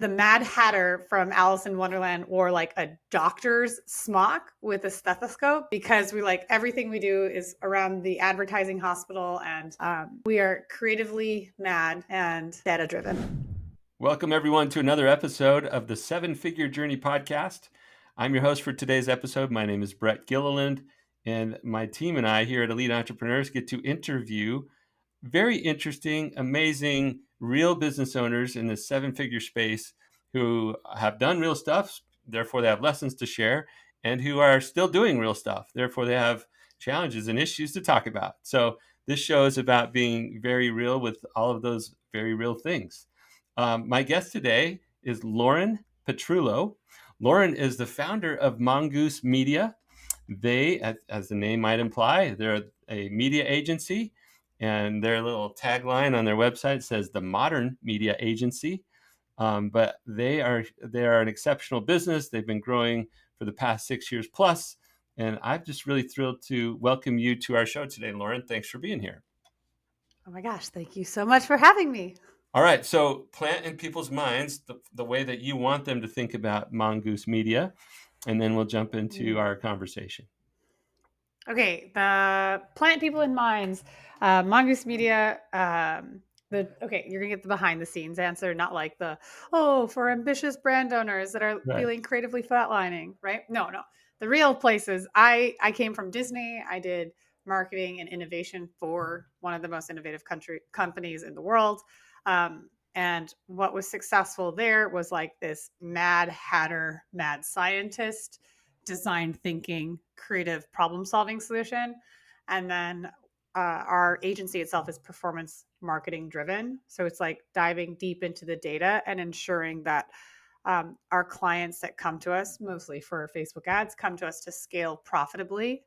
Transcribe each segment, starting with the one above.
the Mad Hatter from Alice in Wonderland wore like a doctor's smock with a stethoscope, because we like everything we do is around the advertising hospital, and we are creatively mad and data driven. Welcome, everyone, to another episode of the Seven Figure Journey podcast. I'm your host for today's episode. My name is Brett Gilliland, and my team and I here at Elite Entrepreneurs get to interview very interesting, amazing, real business owners in the seven-figure space who have done real stuff, therefore they have lessons to share, and who are still doing real stuff, therefore they have challenges and issues to talk about. So this show is about being very real with all of those very real things. My guest today is Lauren Petrullo. Lauren is the founder of Mongoose Media. They, as the name might imply, they're a media agency, and their little tagline on their website says the modern media agency. But they are an exceptional business. They've been growing for the past 6 years plus, and I'm just really thrilled to welcome you to our show today, Lauren. Thanks for being here. Oh my gosh, thank you so much for having me. All right, so plant in people's minds the way that you want them to think about Mongoose Media, and then we'll jump into our conversation. Okay, the plant people in minds, Mongoose Media. You're gonna get the behind the scenes answer, not like the for ambitious brand owners that are Right. feeling creatively flatlining, right? No. The real places. I came from Disney. I did marketing and innovation for one of the most innovative companies in the world. And what was successful there was like this mad hatter, mad scientist, design thinking, creative problem solving solution. And then our agency itself is performance marketing driven. So it's like diving deep into the data and ensuring that our clients that come to us, mostly for Facebook ads, come to us to scale profitably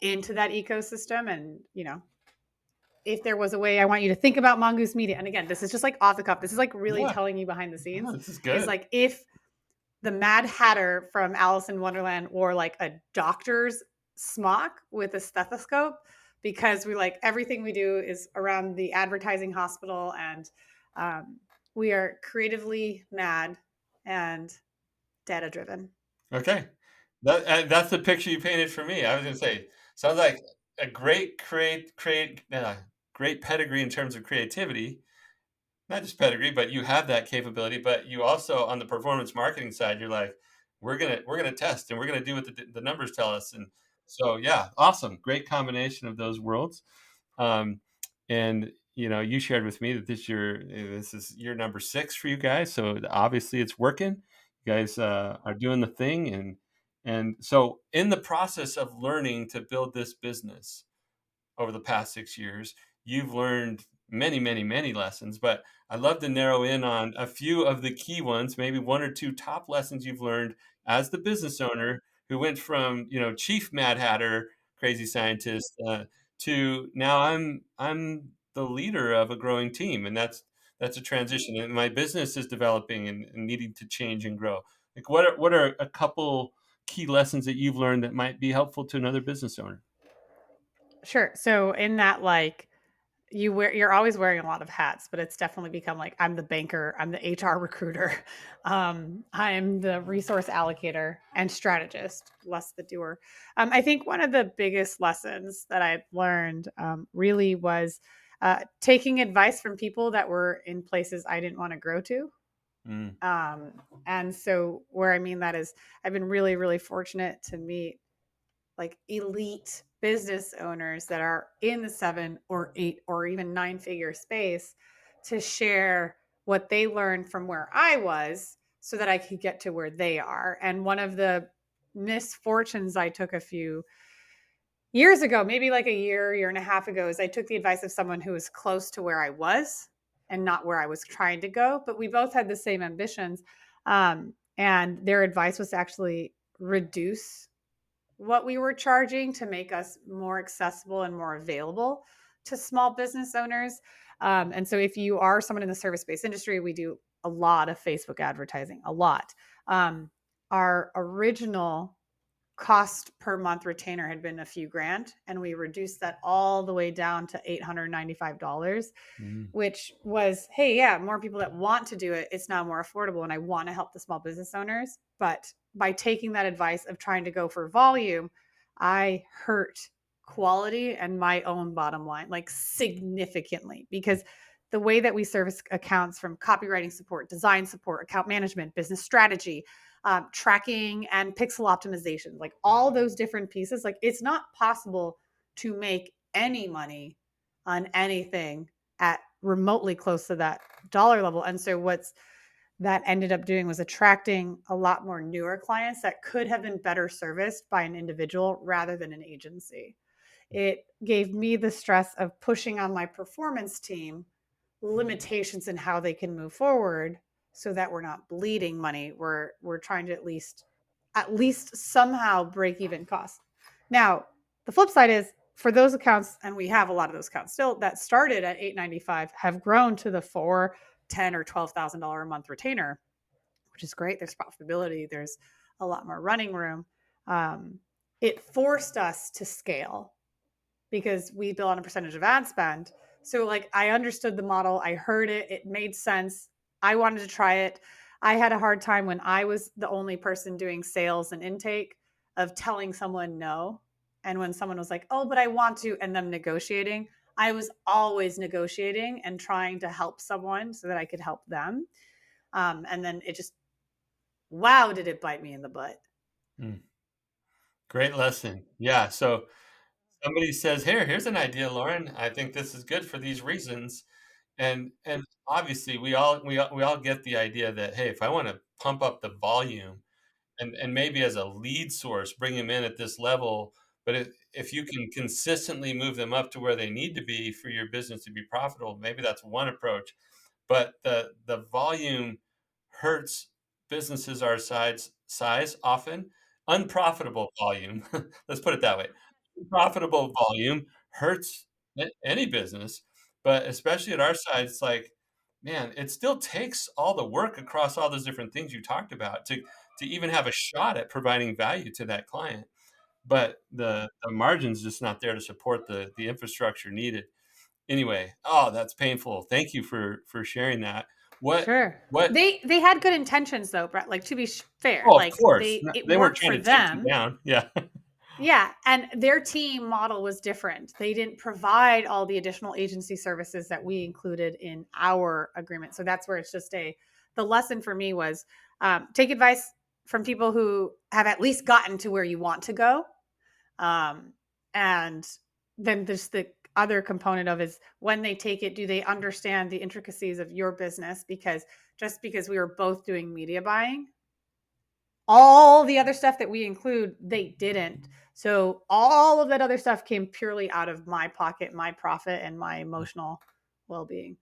into that ecosystem. And, if there was a way, I want you to think about Mongoose Media. And again, this is just like off the cuff. This is like really Yeah, telling you behind the scenes. this is Is good. like if the Mad Hatter from Alice in Wonderland wore like a doctor's smock with a stethoscope, because we like everything we do is around the advertising hospital, and we are creatively mad and data driven. Okay, that's the picture you painted for me. I was going to say, sounds like a great pedigree in terms of creativity. Not just pedigree, but you have that capability. But you also, on the performance marketing side, you're like, we're gonna test and we're gonna do what the numbers tell us. And so, yeah, awesome, great combination of those worlds. Um, and you shared with me that this is year number 6 for you guys. So obviously, it's working. You guys are doing the thing, and so in the process of learning to build this business over the past 6 years, you've learned many, many, many lessons, but I'd love to narrow in on a few of the key ones, maybe one or two top lessons you've learned as the business owner who went from, chief Mad Hatter, crazy scientist, to now I'm the leader of a growing team, and that's a transition, and my business is developing and needing to change and grow. Like, what are a couple key lessons that you've learned that might be helpful to another business owner? Sure. So in that, like, you're always wearing a lot of hats, but it's definitely become like I'm the banker, I'm the HR recruiter, I'm the resource allocator and strategist, less the doer. I think one of the biggest lessons that I've learned really was taking advice from people that were in places I didn't want to grow to. Mm, Um, and so where I mean that is I've been really, really fortunate to meet like elite business owners that are in the 7 or 8 or even 9 figure space to share what they learned from where I was so that I could get to where they are. And one of the misfortunes I took a few years ago, maybe like a year and a half ago, is I took the advice of someone who was close to where I was and not where I was trying to go. But we both had the same ambitions. And their advice was to actually reduce what we were charging to make us more accessible and more available to small business owners. And so, if you are someone in the service based industry, we do a lot of Facebook advertising, a lot. Our original cost per month retainer had been a few grand, and we reduced that all the way down to $895, Mm. which was, hey, yeah, more people that want to do it. It's now more affordable, and I want to help the small business owners. But by taking that advice of trying to go for volume, I hurt quality and my own bottom line like significantly, because the way that we service accounts, from copywriting support, design support, account management, business strategy, tracking, and pixel optimization, like all those different pieces, like it's not possible to make any money on anything at remotely close to that dollar level. And so what's that ended up doing was attracting a lot more newer clients that could have been better serviced by an individual rather than an agency. It gave me the stress of pushing on my performance team limitations in how they can move forward, so that we're not bleeding money. We're trying to at least somehow break even costs. Now, the flip side is, for those accounts, and we have a lot of those accounts still, that started at 895 have grown to the 4, 10, or $12,000 a month retainer, which is great. There's profitability. There's a lot more running room. Um, it forced us to scale because we bill on a percentage of ad spend. So like I understood the model, I heard it, it made sense. I wanted to try it. I had a hard time when I was the only person doing sales and intake of telling someone no. And when someone was like, "Oh, but I want to," and them negotiating, I was always negotiating and trying to help someone so that I could help them. And then it just, wow, did it bite me in the butt. Mm. Great lesson. Yeah. So somebody says, "Here, here's an idea, Lauren. I think this is good for these reasons." And obviously we all get the idea that, hey, if I want to pump up the volume and maybe as a lead source, bring them in at this level, but if you can consistently move them up to where they need to be for your business to be profitable, maybe that's one approach. But the volume hurts businesses our size often. Unprofitable volume, let's put it that way. Unprofitable volume hurts any business, but especially at our size, it's like, man, it still takes all the work across all those different things you talked about to even have a shot at providing value to that client. But the margin's just not there to support the infrastructure needed. Anyway, oh, that's painful. Thank you for sharing that. What Sure. what They had good intentions though, Brett. Like, to be fair, Oh, of like course. they it They weren't worked trying for to take you them. down. Yeah. Yeah, and their team model was different. They didn't provide all the additional agency services that we included in our agreement. So that's where it's just the lesson for me was, take advice from people who have at least gotten to where you want to go. Um, and then there's the other component of is, when they take it, do they understand the intricacies of your business? Because just because we were both doing media buying, all the other stuff that we include, they didn't. So all of that other stuff came purely out of my pocket, my profit, and my emotional well-being.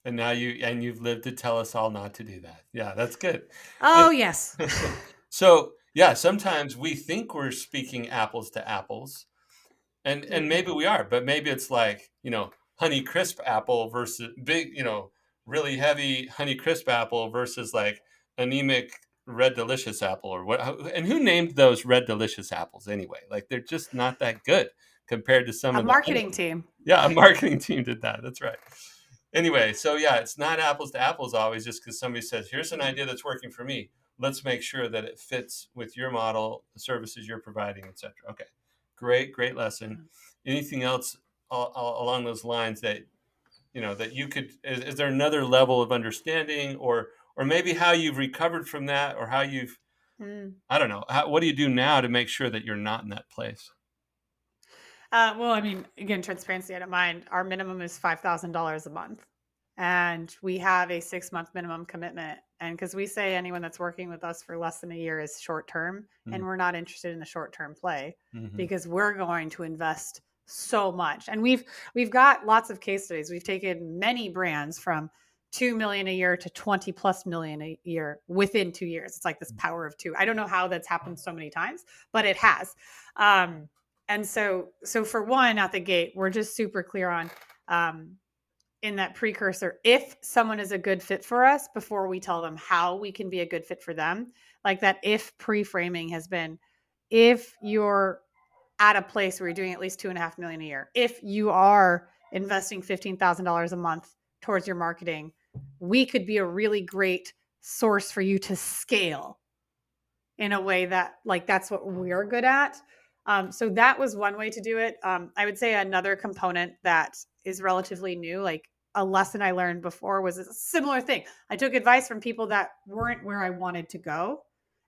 And now you've lived to tell us all not to do that. Yeah, that's good. Oh, yes. And so, yeah, sometimes we think we're speaking apples to apples, and maybe Mm-mm. we are, but maybe it's like, Honey Crisp apple versus big, really heavy Honey Crisp apple versus like anemic Red Delicious apple or what, and who named those Red Delicious apples anyway? Like they're just not that good compared to some A of the other marketing ones. team. Yeah, a marketing team did that. That's right. Anyway, so yeah, it's not apples to apples always just because somebody says, here's an idea that's working for me. Let's make sure that it fits with your model, the services you're providing, etc. Okay, great lesson. Anything else along those lines that that you could? Is there another level of understanding, or maybe how you've recovered from that, or how you've, Mm. I don't know, what do you do now to make sure that you're not in that place? Well, I mean, again, transparency, I don't mind. Our minimum is $5,000 a month. And we have a 6-month minimum commitment. And because we say anyone that's working with us for less than a year is short term, and we're not interested in the short term play, Mm-hmm. because we're going to invest so much. And we've got lots of case studies. We've taken many brands from 2 million a year to 20 plus million a year within 2 years. It's like this power of two. I don't know how that's happened so many times, but it has. Um, and so for one, out the gate, we're just super clear on, in that precursor, if someone is a good fit for us, before we tell them how we can be a good fit for them, like that if pre-framing has been if you're at a place where you're doing at least 2.5 million a year, if you are investing $15,000 a month towards your marketing, we could be a really great source for you to scale in a way that, like, that's what we're good at. So that was one way to do it. I would say another component that is relatively new, like a lesson I learned before, was a similar thing. I took advice from people that weren't where I wanted to go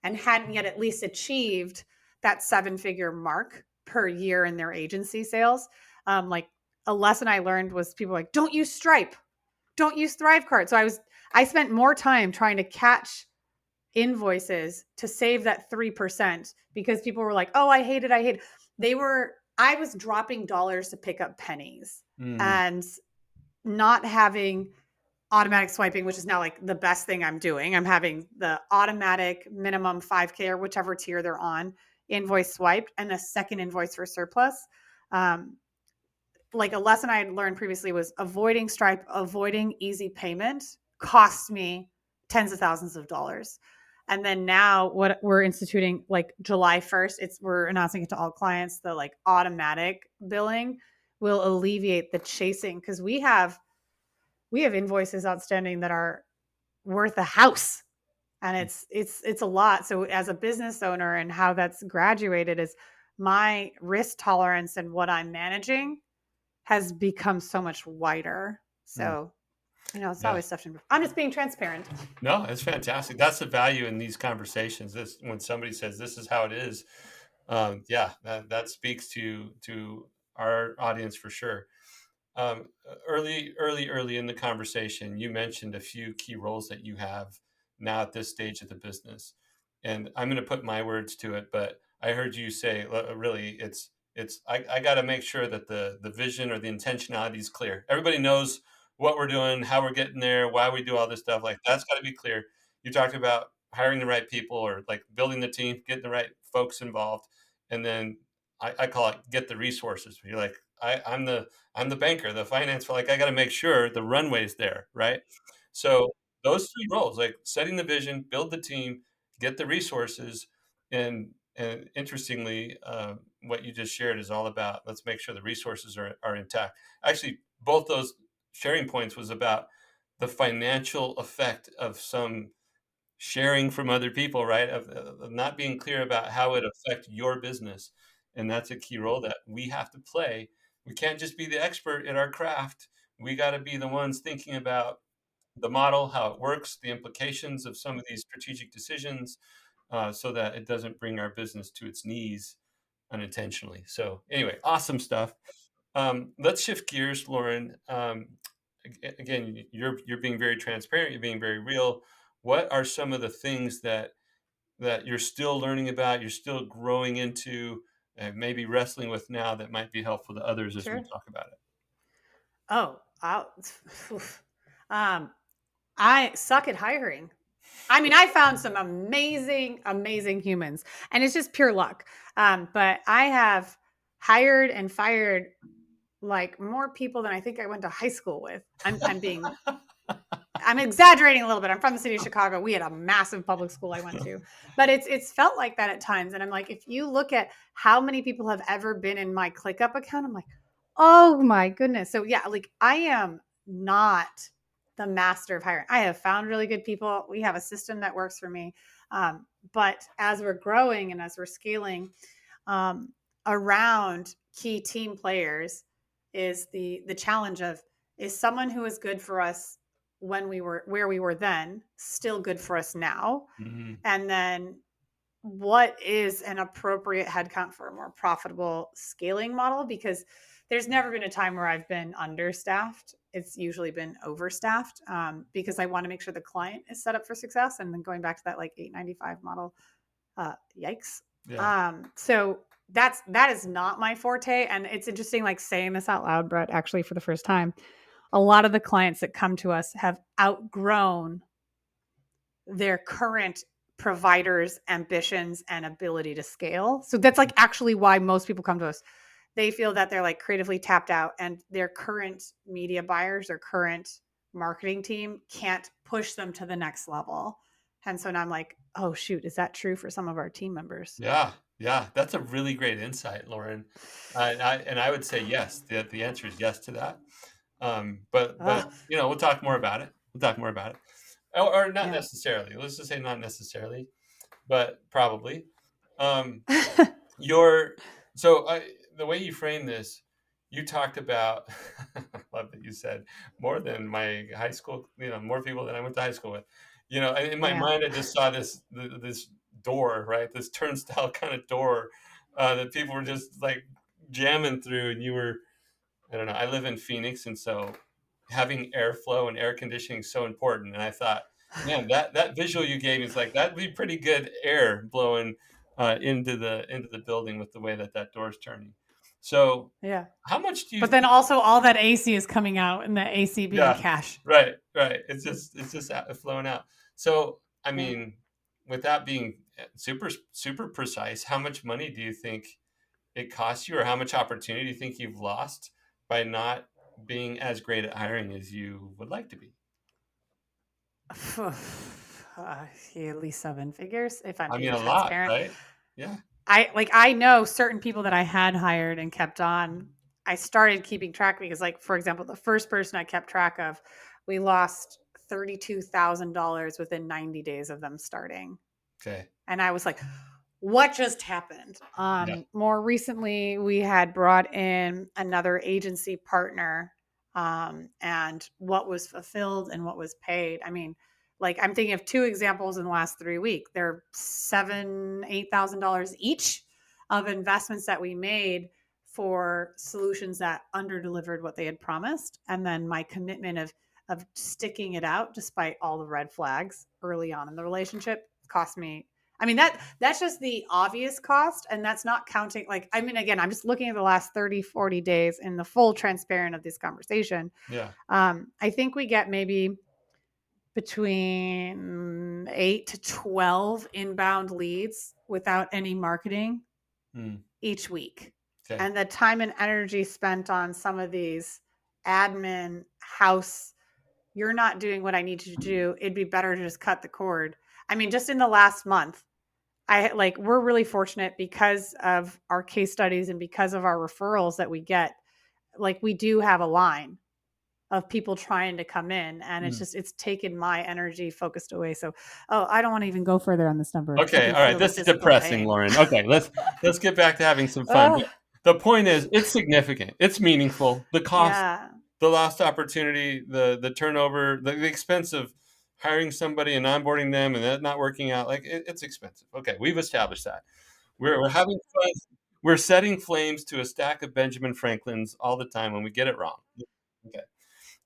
and hadn't yet at least achieved that 7-figure mark per year in their agency sales. Like, a lesson I learned was people were like, don't use Stripe, don't use Thrivecart. So I spent more time trying to catch invoices to save that 3% because people were like, "Oh, I hate it. I hate it." I was dropping dollars to pick up pennies Mm, and not having automatic swiping, which is now like the best thing I'm doing. I'm having the automatic minimum 5K or whichever tier they're on invoice swiped and a second invoice for surplus. Um, like, a lesson I had learned previously was avoiding Stripe, avoiding easy payment cost me tens of thousands of dollars. And then now what we're instituting, like July 1st, we're announcing it to all clients, the like automatic billing will alleviate the chasing, because we have invoices outstanding that are worth a house, and it's a lot. So as a business owner, and how that's graduated is my risk tolerance and what I'm managing has become so much wider. mm, So, it's yeah. always stuff to, I'm just being transparent. No, it's fantastic. That's the value in these conversations. This when somebody says this is how it is, yeah, that speaks to our audience for sure. Early in the conversation, you mentioned a few key roles that you have now at this stage of the business, and I'm going to put my words to it. But I heard you say, really, I got to make sure that the vision or the intentionality is clear. Everybody knows what we're doing, how we're getting there, why we do all this stuff. Like that's got to be clear. You talked about hiring the right people or like building the team, getting the right folks involved, and then I call it get the resources. You're like, I'm the banker, the finance, like I got to make sure the runway's there, right? So those three roles, like setting the vision, build the team, get the resources, and interestingly, what you just shared is all about let's make sure the resources are intact. Actually, both those sharing points was about the financial effect of some sharing from other people, right? Of not being clear about how it affect your business, and that's a key role that we have to play. We can't just be the expert in our craft. We got to be the ones thinking about the model, how it works, the implications of some of these strategic decisions, so that it doesn't bring our business to its knees unintentionally. So, anyway, awesome stuff. Let's shift gears, Lauren. Again, you're being very transparent. You're being very real. What are some of the things that you're still learning about? You're still growing into, and maybe wrestling with now that might be helpful to others as we Sure. talk about it. Oh, I'll, um, I suck at hiring. I mean, I found some amazing, amazing humans, and it's just pure luck. But I have hired and fired like more people than I think I went to high school with. I'm exaggerating a little bit. I'm from the city of Chicago. We had a massive public school I went to, but it's felt like that at times. And I'm like, if you look at how many people have ever been in my ClickUp account, I'm like, oh my goodness. So yeah, like, I am not the master of hiring. I have found really good people. We have a system that works for me. But as we're growing and as we're scaling, um, around key team players is the challenge of, is someone who is good for us when we were where we were then still good for us now? Mhm. And then what is an appropriate headcount for a more profitable scaling model? Because there's never been a time where I've been understaffed. It's usually been overstaffed, because I want to make sure the client is set up for success. And then going back to that like 895 model, yikes. Yeah. So that is not my forte. And it's interesting, like, saying this out loud, Brett, actually, for the first time. A lot of the clients that come to us have outgrown their current providers' ambitions and ability to scale. So that's like actually why most people come to us. They feel that they're like creatively tapped out, and their current media buyers or current marketing team can't push them to the next level. And so now I'm like, oh shoot, is that true for some of our team members? Yeah. Yeah, that's a really great insight, Lauren. And I would say yes. The answer is yes to that. But Ugh, we'll talk more about it. We'll talk more about it, or not yeah. necessarily. Let's just say not necessarily, but probably. Um, Your so the way you frame this, you talked about. I love that you said more than my high school. More people than I went to high school with. And in my Yeah. mind, I just saw this door, right? This turnstile kind of door that people were just like jamming through, and you were. I don't know. I live in Phoenix, and so having airflow and air conditioning is so important. And I thought, man, that visual you gave me is like that'd be pretty good air blowing into the building with the way that door's turning. So, Yeah. how much do you But then think? also all that AC is coming out and the AC being Yeah, cash. right, right. It's just flowing out. So, I Yeah. mean, without being super super precise, how much money do you think it costs you, or how much opportunity do you think you've lost by not being as great at hiring as you would like to be? Yeah, at least seven figures, if I'm I mean, being a lot, transparent. right? Yeah. I know certain people that I had hired and kept on. I started keeping track because, like, for example, the first person I kept track of, we lost $32,000 within 90 days of them starting. Okay. And I was like, what just happened? Yeah. More recently, we had brought in another agency partner, and what was fulfilled and what was paid. I mean, like, I'm thinking of two examples in the last 3 weeks. They're $7,000, $8,000 each of investments that we made for solutions that under delivered what they had promised. And then my commitment of sticking it out despite all the red flags early on in the relationship cost me. I mean, that's just the obvious cost, and that's not counting, like, I mean, again, I'm just looking at the last 30, 40 days in the full transparent of this conversation. Yeah. I think we get maybe between 8 to 12 inbound leads without any marketing Mm. each week. Okay. And the time and energy spent on some of these admin house, you're not doing what I need you to do. It'd be better to just cut the cord. I mean, just in the last month, we're really fortunate because of our case studies and because of our referrals that we get. Like, we do have a line of people trying to come in, and Mm. it's taken my energy focused away. So, oh, I don't want to even go further on this number. I Okay, can all right, feel the this is physical depressing, pain. Lauren. Okay, let's get back to having some fun. Oh, But the point is, it's significant. It's meaningful. The cost, yeah. the lost opportunity, the turnover, the expense of hiring somebody and onboarding them and that not working out, like it's expensive. Okay, we've established that. We're having fun. We're setting flames to a stack of Benjamin Franklins all the time when we get it wrong. Okay.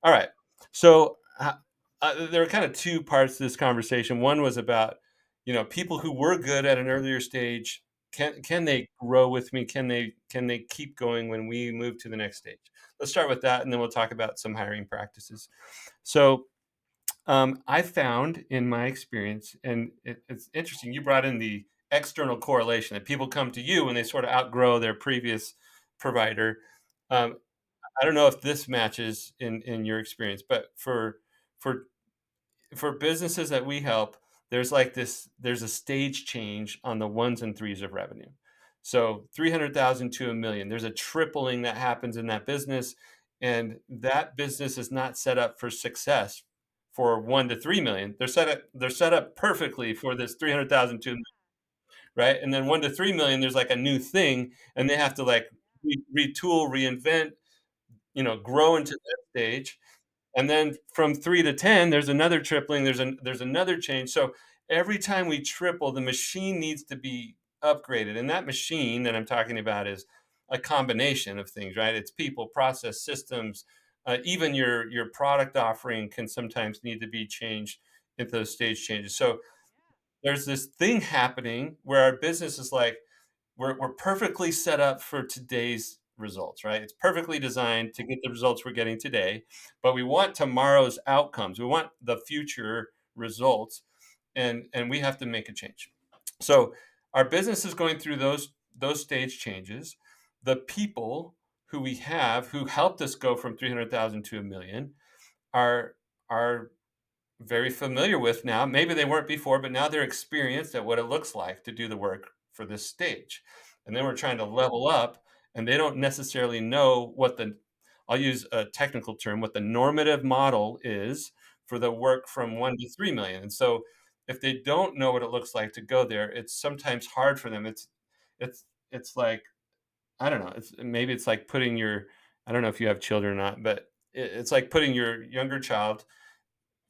All right. So there are kind of two parts to this conversation. One was about, people who were good at an earlier stage. Can they grow with me? Can they keep going when we move to the next stage? Let's start with that, and then we'll talk about some hiring practices. So I found in my experience, and it's interesting. You brought in the external correlation that people come to you when they sort of outgrow their previous provider. Um, I don't know if this matches in your experience, but for for businesses that we help, there's a stage change on the ones and threes of revenue. So 300,000 to a million, there's a tripling that happens in that business, and that business is not set up for success for 1 to 3 million. They're set up perfectly for this 300,000 to, right? And then 1 to 3 million, there's like a new thing, and they have to like retool, reinvent, grow into that stage. And then from 3 to 10, there's another tripling, there's another change. So every time we triple, the machine needs to be upgraded. And that machine that I'm talking about is a combination of things, right? It's people, process, systems, even your product offering can sometimes need to be changed into those stage changes. So there's this thing happening where our business is like, we're perfectly set up for today's results, right? It's perfectly designed to get the results we're getting today, but we want tomorrow's outcomes. We want the future results, and we have to make a change. So our business is going through those stage changes. The people who we have who helped us go from 300,000 to a million are very familiar with now. Maybe they weren't before, but now they're experienced at what it looks like to do the work for this stage. And then we're trying to level up, and they don't necessarily know what the, I'll use a technical term, what the normative model is for the work from 1 to 3 million. And so if they don't know what it looks like to go there, it's sometimes hard for them. It's like, I don't know, it's maybe it's like putting your, I don't know if you have children or not, but it's like putting your younger child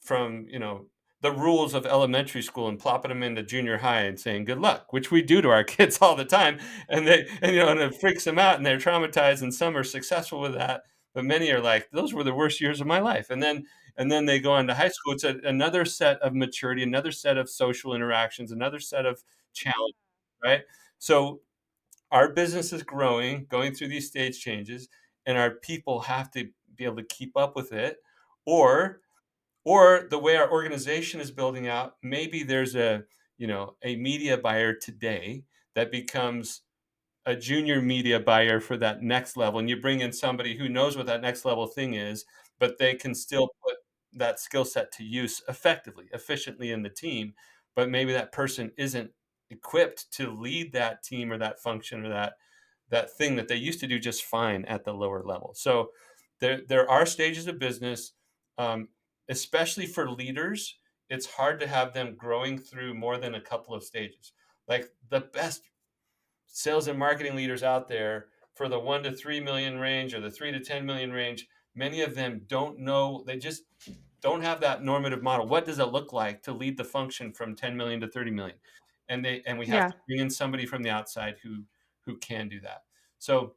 from, the rules of elementary school and plopping them into junior high and saying good luck, which we do to our kids all the time. And it freaks them out and they're traumatized, and some are successful with that, but many are like, those were the worst years of my life. And then they go on to high school. It's another set of maturity, another set of social interactions, another set of challenge, right? So our business is growing, going through these stage changes, and our people have to be able to keep up with it. Or or the way our organization is building out, maybe there's a media buyer today that becomes a junior media buyer for that next level, and you bring in somebody who knows what that next level thing is, but they can still put that skill set to use effectively, efficiently in the team, but maybe that person isn't equipped to lead that team or that function or that thing that they used to do just fine at the lower level. So there are stages of business, um, especially for leaders. It's hard to have them growing through more than a couple of stages. Like the best sales and marketing leaders out there for the 1 to 3 million range or the 3 to 10 million range, many of them don't know, they just don't have that normative model. What does it look like to lead the function from 10 million to 30 million? And we have Yeah. to bring in somebody from the outside who can do that. So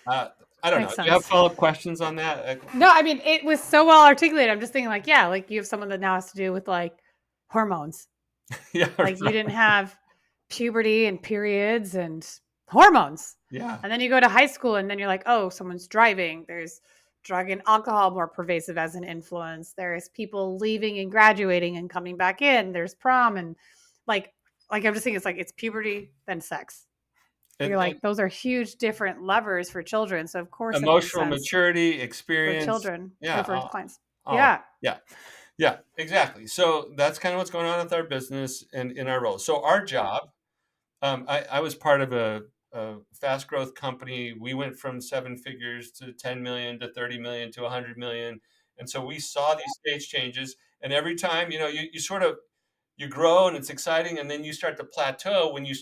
uh, I don't know. Makes Do you have sense. follow-up questions on that? No, I mean, it was so well articulated. I'm just thinking, like, yeah, like you have someone that now has to do with like hormones. Yeah, Like you didn't right. have puberty and periods and hormones. Yeah. And then you go to high school and then you're like, oh, someone's driving. There's drug and alcohol more pervasive as an influence. There's people leaving and graduating and coming back in. There's prom and like I'm just thinking it's like it's puberty then sex. You're And like, those are huge different levers for children. So of course it makes emotional sense maturity, for experience. children Yeah, or for clients. all of Yeah. it. Yeah. Yeah, exactly. So that's kind of what's going on with our business and in our role. So our job, I was part of a fast growth company. We went from seven figures to 10 million to 30 million to 100 million. And so we saw these stage changes. And every time, you sort of, you grow and it's exciting, and then you start to plateau when you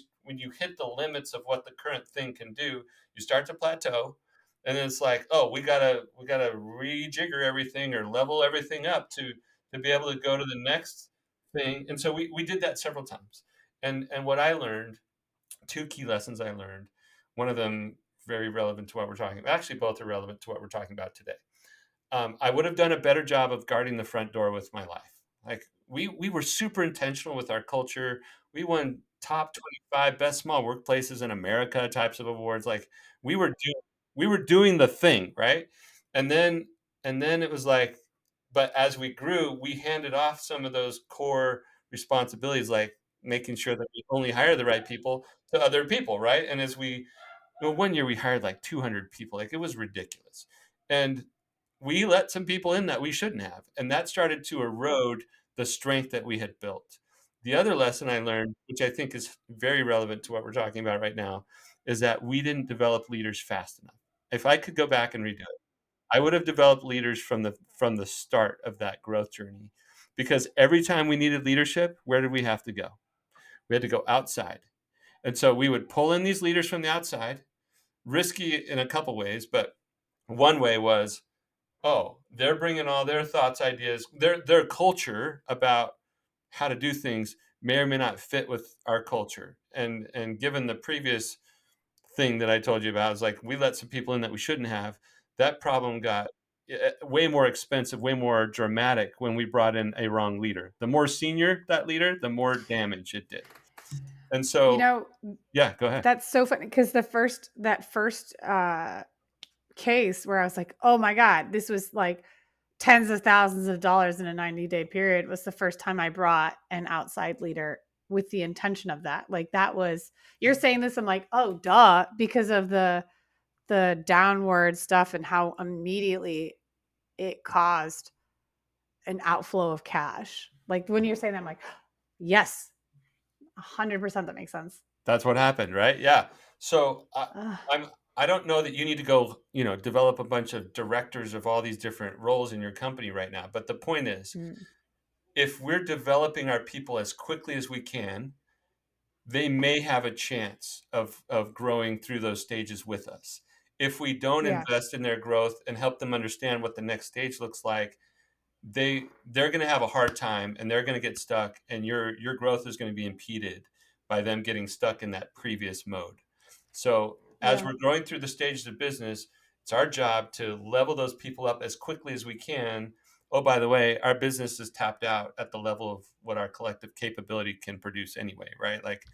hit the limits of what the current thing can do. You start to plateau, and then it's like, oh, we gotta rejigger everything or level everything up to be able to go to the next thing. And so we did that several times. And what I learned, two key lessons I learned, one of them very relevant to what we're talking about. Actually, both are relevant to what we're talking about today. I would have done a better job of guarding the front door with my life. Like we were super intentional with our culture. We won top 25 best small workplaces in America types of awards. Like we were doing we were doing the thing, right? And then it was like, but as we grew, we handed off some of those core responsibilities, like making sure that we only hire the right people, to other people, right? And as we, one year we hired like 200 people, like it was ridiculous. And we let some people in that we shouldn't have. And that started to erode the strength that we had built. The other lesson I learned, which I think is very relevant to what we're talking about right now, is that we didn't develop leaders fast enough. If I could go back and redo it, I would have developed leaders from the start of that growth journey. Because every time we needed leadership, where did we have to go? We had to go outside. And so we would pull in these leaders from the outside, risky in a couple ways, but one way was, oh, they're bringing all their thoughts, ideas, their culture about how to do things may or may not fit with our culture. And given the previous thing that I told you about, is like we let some people in that we shouldn't have. That problem got way more expensive, way more dramatic when we brought in a wrong leader. The more senior that leader, the more damage it did. And You so, know, yeah, go ahead. that's so funny because that first case where I was like, oh my God, this was like tens of thousands of dollars in a 90-day period was the first time I brought an outside leader with the intention of that. Like that was, you're saying this, I'm like, oh duh, because of the downward stuff and how immediately it caused an outflow of cash. Like when you're saying that, I'm like, yes, 100% that makes sense. That's what happened, right? Yeah. So Ugh. I'm I don't know that you need to go, develop a bunch of directors of all these different roles in your company right now. But the point is, Mm. if we're developing our people as quickly as we can, they may have a chance of growing through those stages with us. If we don't Yeah. invest in their growth and help them understand what the next stage looks like, they're going to have a hard time and they're going to get stuck, and your growth is going to be impeded by them getting stuck in that previous mode. So as Yeah. we're going through the stages of business, it's our job to level those people up as quickly as we can. Oh, by the way, our business is tapped out at the level of what our collective capability can produce anyway, right? Like,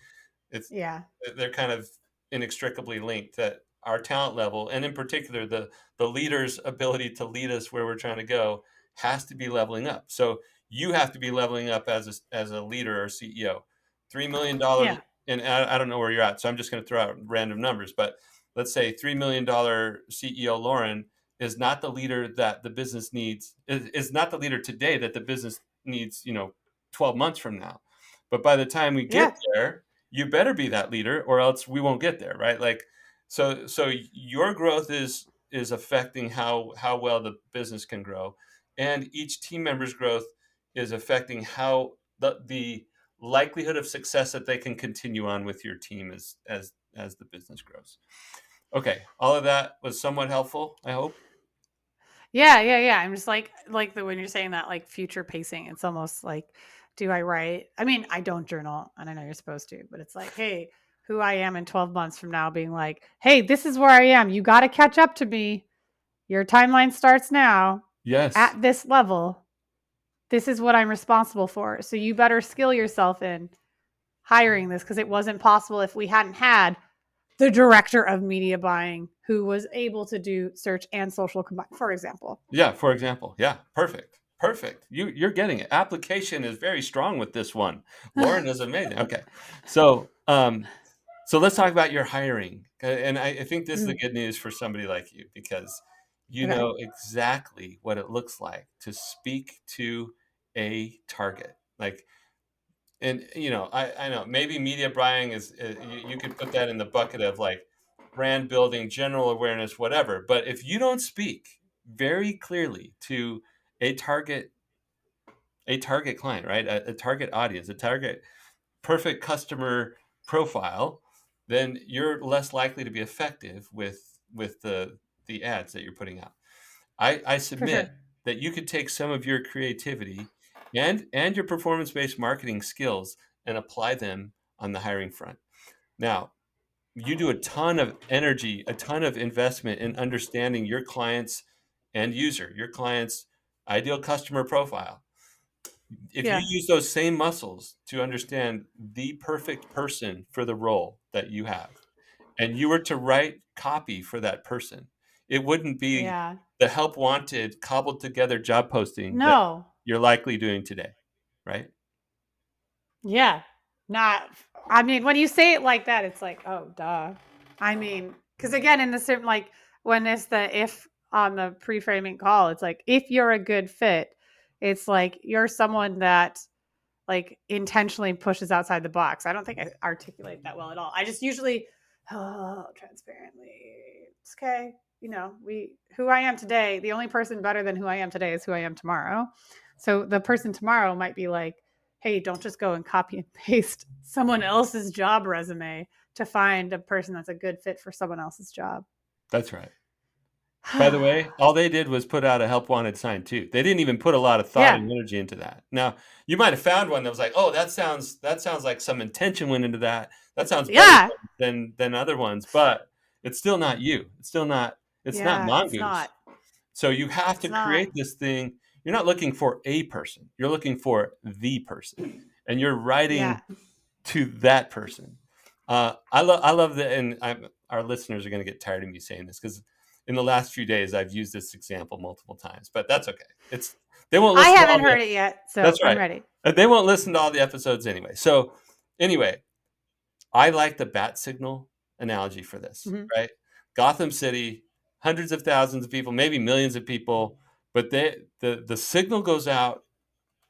it's Yeah. they're kind of inextricably linked, that our talent level, and in particular the leader's ability to lead us where we're trying to go, has to be leveling up. So you have to be leveling up as a leader or CEO. $3 million, Yeah. and I don't know where you're at, so I'm just going to throw out random numbers, but let's say $3 million CEO Lauren is not the leader that the business needs, is not the leader today that the business needs, 12 months from now. But by the time we get Yeah. there, you better be that leader or else we won't get there, right? Like, so your growth is affecting how well the business can grow, and each team member's growth is affecting how the likelihood of success that they can continue on with your team as the business grows. Okay, all of that was somewhat helpful, I hope. Yeah, yeah, yeah. I'm just like the when you're saying that like future pacing, it's almost like, do I write? I mean, I don't journal, and I know you're supposed to, but it's like, hey, who I am in 12 months from now, being like, hey, this is where I am. You got to catch up to me. Your timeline starts now Yes. at this level. This is what I'm responsible for. So you better skill yourself in hiring this because it wasn't possible if we hadn't had the director of media buying who was able to do search and social combined, for example. Yeah, for example. Yeah, perfect. Perfect. You're getting it. Application is very strong with this one. Lauren is amazing. Okay. So, so let's talk about your hiring. And I think this is the Mm, good news for somebody like you, because you okay. know exactly what it looks like to speak to a target. Like, and I know maybe media buying is, you could put that in the bucket of like brand building, general awareness, whatever. But if you don't speak very clearly to a target a target client, right? A target audience, a target perfect customer profile, then you're less likely to be effective with the ads that you're putting out. I For submit sure. that you could take some of your creativity and your performance-based marketing skills and apply them on the hiring front. Now, you do a ton of energy, a ton of investment in understanding your client's end user, your client's ideal customer profile. If you Yeah. use those same muscles to understand the perfect person for the role that you have, and you were to write copy for that person, it wouldn't be Yeah. the help wanted cobbled together job posting that No. you're likely doing today, right? Yeah. Not, I mean, when you say it like that, it's like, oh, duh. I mean, because again, in the certain, like, when it's the if on the pre framing call, it's like, if you're a good fit, it's like you're someone that like intentionally pushes outside the box. I don't think I articulate that well at all. I just usually, oh, transparently, it's okay. You know, we who I am today, the only person better than who I am today is who I am tomorrow. So the person tomorrow might be like, hey, don't just go and copy and paste someone else's job resume to find a person that's a good fit for someone else's job. That's right. By the way, all they did was put out a help wanted sign too. They didn't even put a lot of thought Yeah. and energy into that. Now, you might have found one that was like, "Oh, that sounds like some intention went into that. That sounds better Yeah. than other ones," but it's still not you. It's not Yeah. It's Mongoose. not. So you have It's to not. create this thing. You're not looking for a person. You're looking for the person. And you're Yeah. writing to that person. I love that, and our listeners are going to get tired of me saying this because in the last few days I've used this example multiple times, but that's okay. It's they won't I listen to all haven't the heard it yet, so That's I'm right. ready. They won't listen to all the episodes anyway. So anyway, I like the bat signal analogy for this, Mhm. right? Gotham City, hundreds of thousands of people, maybe millions of people, but the signal goes out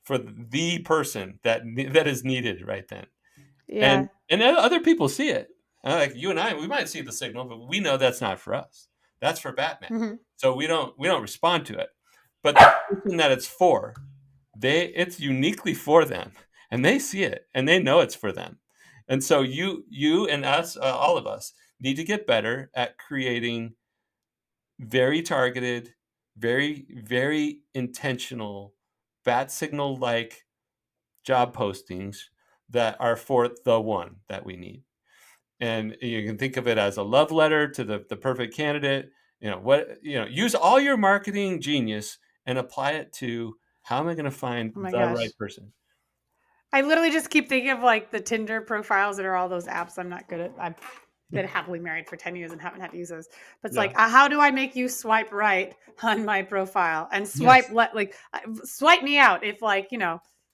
for the person that is needed right then. Yeah. And then other people see it. Like you and I, we might see the signal, but we know that's not for us. That's for Batman. Mhm. So we don't respond to it. But the person that it's for, it's uniquely for them, and they see it and they know it's for them. And so you and us, all of us, need to get better at creating very targeted, very intentional bat signal like job postings that are for the one that we need. And you can think of it as a love letter to the perfect candidate. Use all your marketing genius and apply it to how am I going to find Oh my the gosh. right person. I literally just keep thinking of like the Tinder profiles that are all those apps I'm not good at. I've been happily married for 10 years and haven't had to use those. But it's Yeah. like, how do I make you swipe right on my profile and swipe Yes, swipe me out if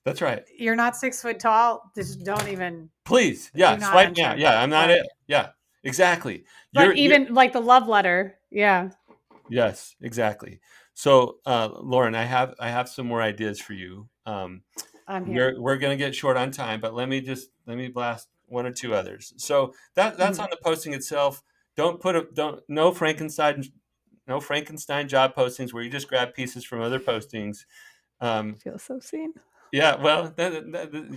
that's right. you're not 6 foot tall, just don't even Please, do yeah, not swipe me out. enter. Yeah, I'm not it. Like, Yeah, exactly. but You're even like the love letter, yeah, yes, exactly. So, Lauren, I have some more ideas for you. I'm here. We're gonna get short on time, but let me blast one or two others. So that's Mhm. on the posting itself. Don't no Frankenstein job postings where you just grab pieces from other postings. I Um, feel so seen. yeah, well,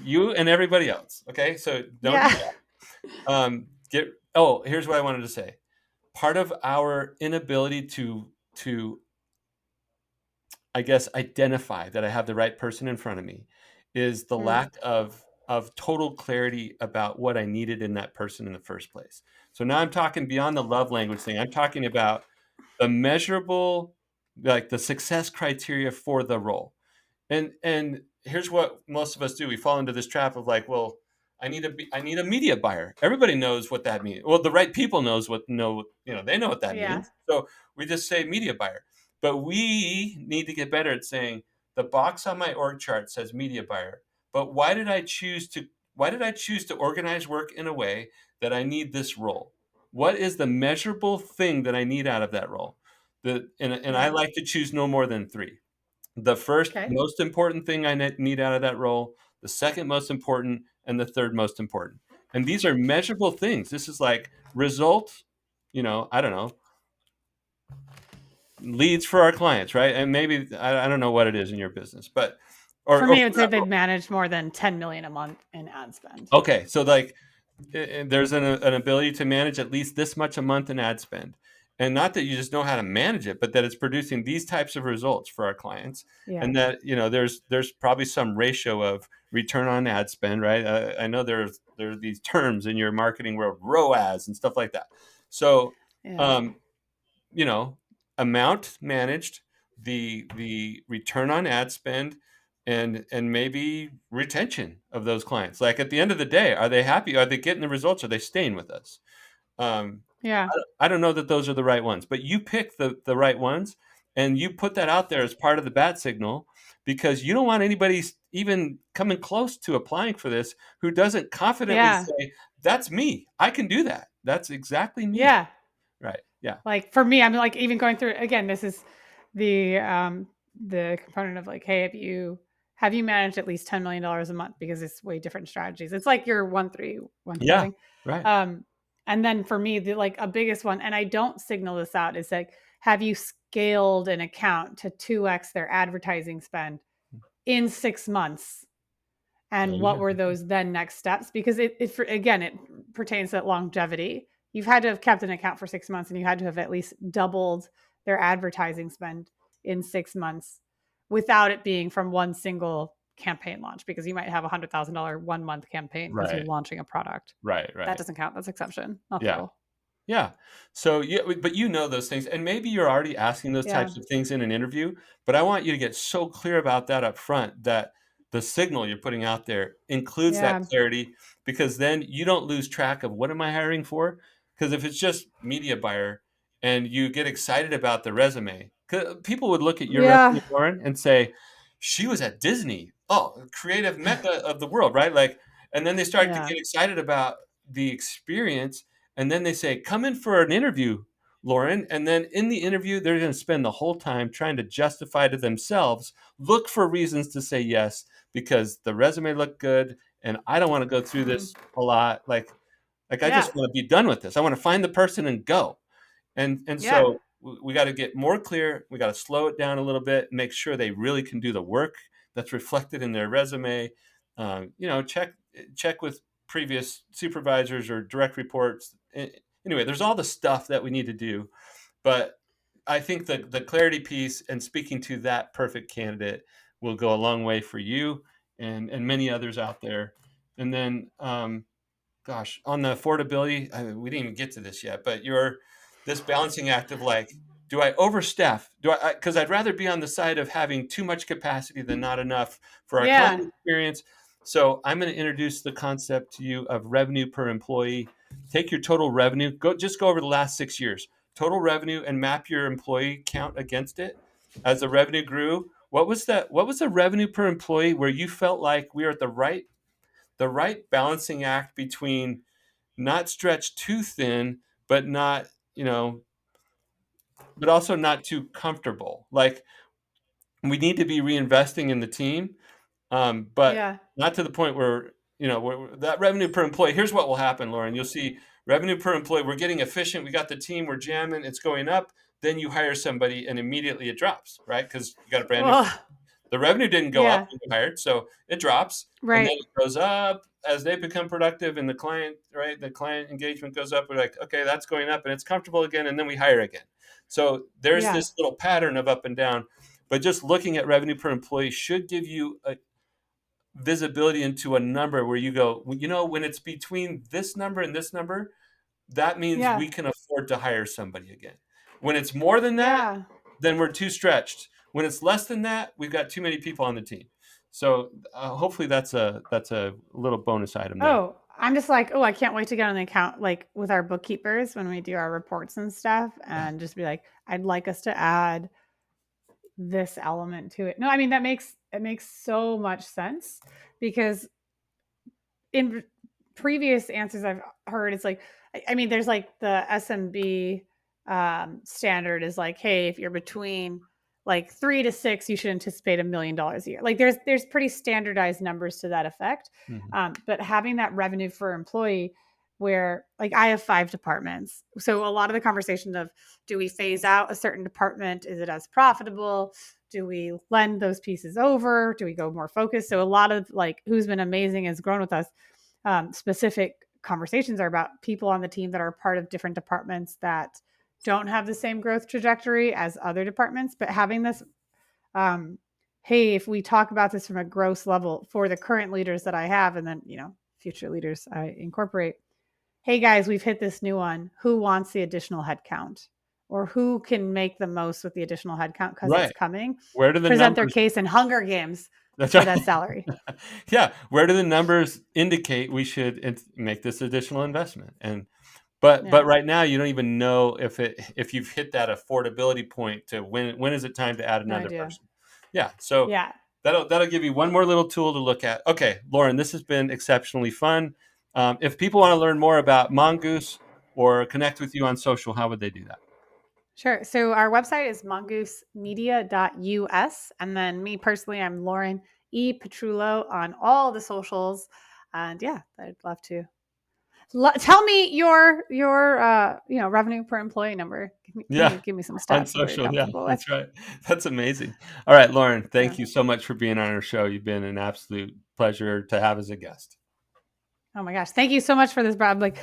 you and everybody else. Okay, so don't do Yeah. that. Get Oh, here's what I wanted to say. Part of our inability to I guess, identify that I have the right person in front of me is the Mm. lack of total clarity about what I needed in that person in the first place. So now I'm talking beyond the love language thing. I'm talking about the measurable, like the success criteria for the role. And here's what most of us do. We fall into this trap of like, well, I need a media buyer. Everybody knows what that means. Well, the right people they know what that Yeah. means. So we just say media buyer. But we need to get better at saying the box on my org chart says media buyer. But why did I choose to organize work in a way that I need this role? What is the measurable thing that I need out of that role? And I Yeah. like to choose no more than three. The first Okay. most important thing I need out of that role, the second most important, and the third most important. And these are measurable things. This is like result, I don't know, leads for our clients, right? And maybe I don't know what it is in your business, but For or me, I for would say that they've role. managed more than 10 million a month in ad spend. Okay, so like there's an ability to manage at least this much a month in ad spend. And not that you just know how to manage it, but that it's producing these types of results for our clients. Yeah. And that, there's probably some ratio of return on ad spend, right? I know there are these terms in your marketing world, ROAS and stuff like that. So, Yeah. um, you know, amount managed, the return on ad spend, and maybe retention of those clients. Like at the end of the day, are they happy? Are they getting the results? Are they staying with us? Um, Yeah. I don't know that those are the right ones, but you pick the right ones and you put that out there as part of the bat signal because you don't want anybody even coming close to applying for this who doesn't confidently Yeah. say, "That's me. I can do that. That's exactly me." Yeah. Right? Yeah. Like for me, I'm like even going through again, this is the component of like, hey, have you managed at least $10 million a month? Because it's way different strategies. It's like your 1-3-1-3 Yeah. thing. Right. Um, and then for me, the like a biggest one, and I don't signal this out, is like, have you scaled an account to 2x their advertising spend in 6 months? Oh, And what yeah. were those then next steps? Because again, it pertains to that longevity. You've had to have kept an account for 6 months and you had to have at least doubled their advertising spend in 6 months without it being from one single campaign launch, because you might have $100,000 1 month campaign because you're Right. launching a product. Right. That Right. doesn't count. That's exception, not the Yeah. rule. Yeah. So yeah, but you know those things, and maybe you're already asking those Yeah. types of things in an interview. But I want you to get so clear about that up front that the signal you're putting out there includes that Yeah. clarity, because then you don't lose track of what am I hiring for? Because if it's just media buyer and you get excited about the resume, 'cause people would look at your resume, Yeah. Lauren, and say, "She was at Disney. Oh, creative mecca of the world, right?" Like, and then they start to Yeah. get excited about the experience and then they say, "Come in for an interview, Lauren." And then in the interview, they're going to spend the whole time trying to justify to themselves, look for reasons to say yes, because the resume looked good and I don't want to go through Hmm. this a lot. Like I just Yeah. want to be done with this. I want to find the person and go. And Yeah. so we got to get more clear. We got to slow it down a little bit, make sure they really can do the work that's reflected in their resume. Check with previous supervisors or direct reports. Anyway, there's all the stuff that we need to do, but I think the clarity piece and speaking to that perfect candidate will go a long way for you and many others out there. And then gosh, on the affordability, we didn't even get to this yet, but you're this balancing act of like, do I overstaff? Because I'd rather be on the side of having too much capacity than not enough for our client Yeah. experience. So I'm going to introduce the concept to you of revenue per employee. Take your total revenue, go over the last 6 years, total revenue, and map your employee count against it. As the revenue grew, what was the revenue per employee where you felt like we were at the right balancing act between not stretched too thin, but not, but also not too comfortable. Like we need to be reinvesting in the team, but Yeah. not to the point where, that revenue per employee. Here's what will happen, Lauren. You'll see revenue per employee. We're getting efficient. We got the team. We're jamming. It's going up. Then you hire somebody and immediately it drops, right? Because you got a brand new. Oh, The revenue didn't go up yeah. when you hired, so it drops, and then Right. it goes up as they become productive and the client, right, the client engagement goes up. We're like, okay, that's going up and it's comfortable again, and then we hire again. So there's Yeah. this little pattern of up and down, but just looking at revenue per employee should give you a visibility into a number where you go, well, when it's between this number and this number, that means Yeah. we can afford to hire somebody again. When it's more than that, Yeah. then we're too stretched. When it's less than that, we've got too many people on the team. So hopefully that's a little bonus item there. Oh, I'm just like, oh, I can't wait to get on the account like with our bookkeepers when we do our reports and stuff Yeah. and just be like, I'd like us to add this element to it. No, I mean it makes so much sense because in previous answers I've heard, it's like, I mean, there's like the SMB standard is like, hey, if you're between like 3 to 6, you should anticipate $1 million a year. Like there's pretty standardized numbers to that effect. Mhm. But having that revenue for employee, where like I have 5 departments, so a lot of the conversation of do we phase out a certain department? Is it as profitable? Do we lend those pieces over? Do we go more focused? So a lot of like who's been amazing has grown with us. Specific conversations are about people on the team that are part of different departments that don't have the same growth trajectory as other departments, but having this, um, hey, if we talk about this from a gross level for the current leaders that I have, and then future leaders I incorporate, hey guys, we've hit this new one. Who wants the additional headcount? Or who can make the most with the additional headcount because it's Right. coming? Where do the Present their numbers? case in Hunger Games That's for right. that salary. Yeah. Where do the numbers indicate we should make this additional investment? But Yeah, right now you don't even know if you've hit that affordability point to when is it time to add no another idea. person. Yeah. So Yeah, that'll give you one more little tool to look at. Okay, Lauren, this has been exceptionally fun. If people want to learn more about Mongoose or connect with you on social, how would they do that? sure. So our website is mongoosemedia.us. And then me personally, I'm Lauren E. Petrullo on all the socials. And yeah, I'd love to. Tell me your revenue per employee number. Yeah, Give me some on stats you feel social. Yeah, comfortable with. that's right. That's amazing. All right, Lauren, Yeah. thank you so much for being on our show. You've been an absolute pleasure to have as a guest. Oh my gosh. Thank you so much for this, Brad. Like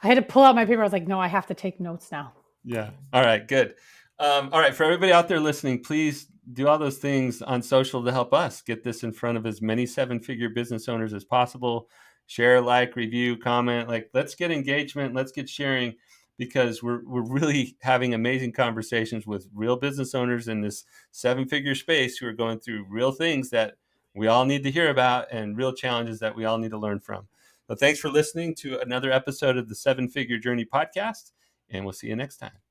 I had to pull out my paper. I was like, no, I have to take notes now. Yeah. All right. Good. All right. For everybody out there listening, please do all those things on social to help us get this in front of as many seven-figure business owners as possible. Share, like, review, comment. Like, let's get engagement. Let's get sharing because we're really having amazing conversations with real business owners in this seven-figure space who are going through real things that we all need to hear about and real challenges that we all need to learn from. So, thanks for listening to another episode of the Seven Figure Journey podcast and we'll see you next time.